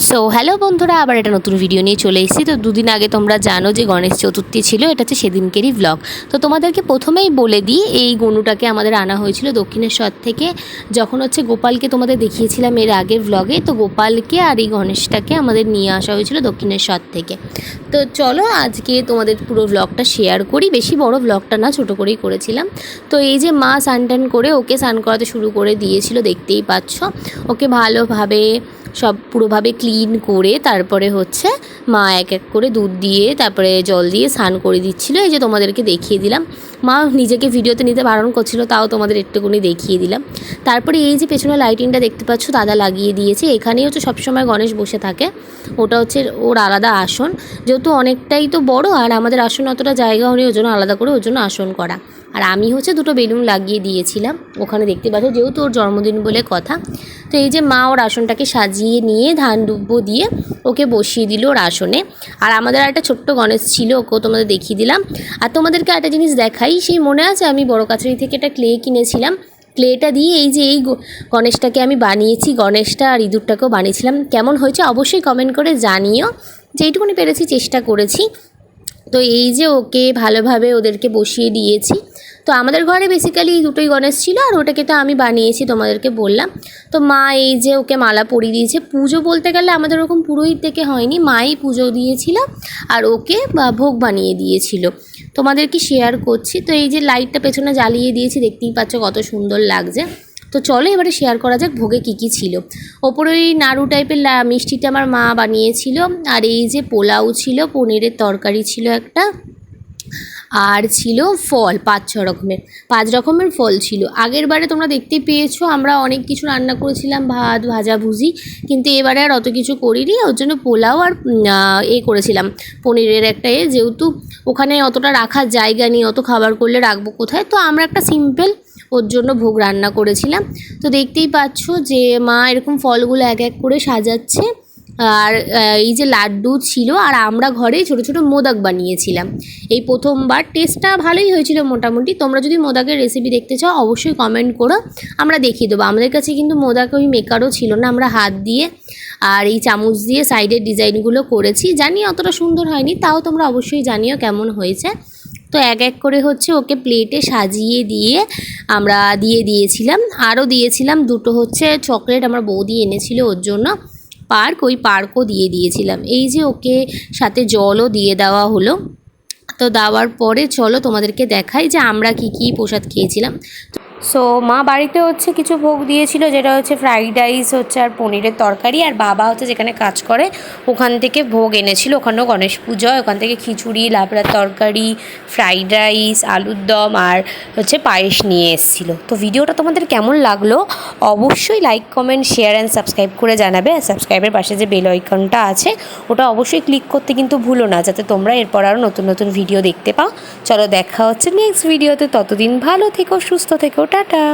So hello বন্ধুরা, আবার একটা নতুন ভিডিও নিয়ে চলে এসেছি। তো দুদিন আগে তোমরা জানো যে গণেশ চতুর্থী ছিল, এটা হচ্ছে সেদিনকেরই ব্লগ। তো তোমাদেরকে প্রথমেই বলে দিই, এই গনুটাকে আমাদের আনা হয়েছিল দক্ষিণেশ্বর থেকে। যখন হচ্ছে গোপালকে তোমাদের দেখিয়েছিলাম এর আগের ব্লগে, তো গোপালকে আর এই গণেশটাকে আমাদের নিয়ে আসা হয়েছিল দক্ষিণেশ্বর থেকে। তো চলো আজকে তোমাদের পুরো ব্লগটা শেয়ার করি। বেশি বড় ব্লগটা না, ছোটো করেই করেছিলাম। তো এই যে মা স্নান টান করে ওকে স্নান করাতে শুরু করে দিয়েছিল, দেখতেই পাচ্ছ। ওকে ভালোভাবে সব পুরোভাবে ক্লিন করে তারপরে হচ্ছে মা এক এক করে দুধ দিয়ে তারপরে জল দিয়ে স্নান করে দিচ্ছিলো। এই যে তোমাদেরকে দেখিয়ে দিলাম। মা নিজেকে ভিডিওতে নিতে বারণ করছিল, তাও তোমাদের একটুকুনি দেখিয়ে দিলাম। তারপরে এই যে পেছনে লাইটিংটা দেখতে পাচ্ছ দাদা লাগিয়ে দিয়েছে। এখানেই হচ্ছে সবসময় গণেশ বসে থাকে। ওটা হচ্ছে ওর আলাদা আসন, যেহেতু অনেকটাই তো বড় আর আমাদের আসন অতটা জায়গাও নেই, ওর জন্য আলাদা করে ওর জন্য আসন করা। আর আমি হচ্ছে দুটো বেলুন লাগিয়ে দিয়েছিলাম ওখানে, দেখতে পাচ্ছ, যেহেতু ওর জন্মদিন বলে কথা। তো এই যে মা ওর আসনটাকে সাজিয়ে নিয়ে ধান দুব্বো দিয়ে ওকে বসিয়ে দিল ওর আসনে। আর আমাদের একটা ছোট্ট গণেশ ছিল, ওকেও তোমাদের দেখিয়ে দিলাম। আর তোমাদেরকে একটা জিনিস দেখাই, সেই মনে আছে আমি বড় কাছারি থেকে একটা ক্লে কিনেছিলাম। ক্লেটা দিয়ে এই যে এই গণেশটাকে আমি বানিয়েছি, গণেশটা আর ইঁদুরটাকেও বানিয়েছিলাম। কেমন হয়েছে অবশ্যই কমেন্ট করে জানিও। যেইটুকুনি পেরেছি চেষ্টা করেছি। তো এই যে ওকে ভালোভাবে ওদেরকে বসিয়ে দিয়েছি। তো আমাদের ঘরে বেসিক্যালি দুটোই গণেশ ছিল, আর ওটাকে তো আমি বানিয়েছি তোমাদেরকে বললাম। তো মা এই যে ওকে মালা পরিয়ে দিয়েছে। পুজো বলতে গেলে আমাদের ওরকম পুরোহিত থেকে হয়নি, মাই পুজো দিয়েছিল আর ওকে ভোগ বানিয়ে দিয়েছিল। তোমাদেরকে শেয়ার করছি। তো এই যে লাইটটা পেছনে জ্বালিয়ে দিয়েছি, দেখতেই পাচ্ছ কত সুন্দর লাগছে। তো চলো এবারে শেয়ার করা যাক ভোগে কী কী ছিল। ওপরে ওই নাড়ু টাইপের মিষ্টিটা আমার মা বানিয়েছিল। আর এই যে পোলাও ছিল, পনিরের তরকারি ছিল একটা, আর ছিল ফল 5 রকমের ফল ছিল। আগের বারে তোমরা দেখতেই পেয়েছো আমরা অনেক কিছু রান্না করেছিলাম, ভাত ভাজাভুজি। কিন্তু এবারে আর অত কিছু করিনি, ওর জন্য পোলাও আর করেছিলাম পনিরের একটা যেহেতু ওখানে অতটা রাখার জায়গা নেই, অত খাবার করলে রাখবো কোথায়, তো আমরা একটা সিম্পল ওর জন্য ভোগ রান্না করেছিলাম। তো দেখতেই পাচ্ছ যে মা এরকম ফলগুলো এক এক করে সাজাচ্ছে। আর এই যে লাড্ডু ছিল, আর আমরা ঘরে ছোট ছোট মোদক বানিয়েছিলাম এই প্রথমবার। টেস্টটা ভালোই হয়েছিল মোটামুটি। তোমরা যদি মোদকের রেসিপি দেখতে চাও অবশ্যই কমেন্ট করো, আমরা দেখিয়ে দেবো। আমাদের কাছে কিন্তু মোদক ওই মেকারও ছিল না, আমরা হাত দিয়ে আর এই চামচ দিয়ে সাইডের ডিজাইনগুলো করেছি। জানি অতটা সুন্দর হয়নি, তাও তোমরা অবশ্যই জানিও কেমন হয়েছে। তো এক এক করে হচ্ছে ওকে প্লেটে সাজিয়ে দিয়ে আমরা দিয়ে দিয়েছিলাম। আরও দিয়েছিলাম দুটো হচ্ছে চকলেট, আমার বৌদি এনেছিল ওর জন্য ওই পার্কও দিয়ে দিয়েছিলাম। এই যে ওকে সাথে জলও দিয়ে দেওয়া হলো। তো দেওয়ার পরে চলো তোমাদেরকে দেখাই যে আমরা কি কি প্রসাদ খেয়েছিলাম। সো মা বাড়িতে হচ্ছে কিছু ভোগ দিয়েছিল, যেটা হচ্ছে ফ্রাইড রাইস হচ্ছে আর পনিরের তরকারি। আর বাবা হচ্ছে যেখানে কাজ করে ওখান থেকে ভোগ এনেছিল, ওখানেও গণেশ পুজো, ওখান থেকে খিচুড়ি, লাবড়ার তরকারি, ফ্রাইড রাইস, আলুর দম আর হচ্ছে পায়েস নিয়ে এসেছিলো। তো ভিডিওটা তোমাদের কেমন লাগলো অবশ্যই like comment share and subscribe করে জানাবে। আর সাবস্ক্রাইবের পাশে যে বেল আইকনটা আছে ওটা অবশ্যই ক্লিক করতে কিন্তু ভুলো না, যাতে তোমরা এরপর আরও নতুন নতুন ভিডিও দেখতে পাও। চলো দেখা হচ্ছে নেক্সট ভিডিওতে, ততদিন ভালো থেকো, সুস্থ থেকো, টাটা।